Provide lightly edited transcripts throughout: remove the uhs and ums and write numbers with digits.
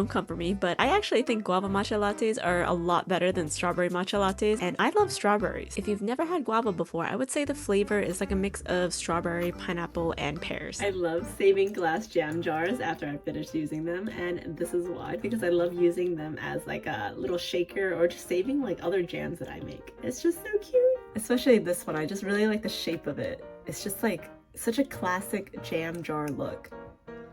Don't come for me, but I actually think guava matcha lattes are a lot better than strawberry matcha lattes, and I love strawberries. If you've never had guava before, I would say the flavor is like a mix of strawberry, pineapple, and pears. I love saving glass jam jars after I finish using them, and this is why, because I love using them as like a little shaker or just saving like other jams that I make. It's just so cute. Especially this one, I just really like the shape of it. It's just like such a classic jam jar look.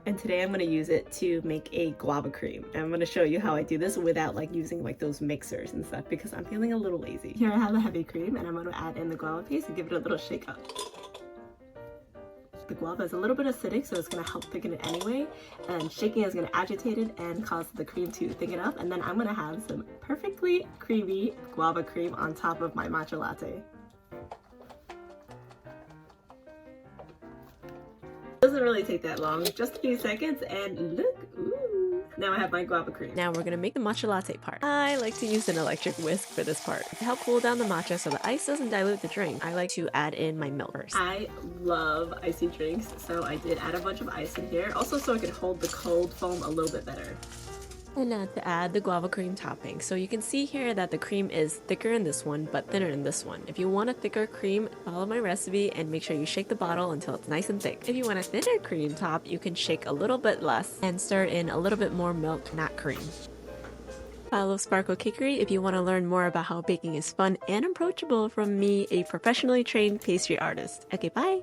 And today I'm going to use it to make a guava cream. And I'm going to show you how I do this without like using like those mixers and stuff because I'm feeling a little lazy. Here I have the heavy cream and I'm going to add in the guava paste and give it a little shake up. The guava is a little bit acidic, so it's going to help thicken it anyway. And shaking is going to agitate it and cause the cream to thicken up. And then I'm going to have some perfectly creamy guava cream on top of my matcha latte. Doesn't really take that long, just a few seconds, and look, ooh. Now I have my guava cream. Now we're gonna make the matcha latte part. I like to use an electric whisk for this part. To help cool down the matcha so the ice doesn't dilute the drink, I like to add in my milk first. I love icy drinks, so I did add a bunch of ice in here, also so I could hold the cold foam a little bit better. And now to add the guava cream topping. So you can see here that the cream is thicker in this one, but thinner in this one. If you want a thicker cream, follow my recipe and make sure you shake the bottle until it's nice and thick. If you want a thinner cream top, you can shake a little bit less and stir in a little bit more milk, not cream. Follow Sparkle Cookery if you want to learn more about how baking is fun and approachable from me, a professionally trained pastry artist. Okay, bye!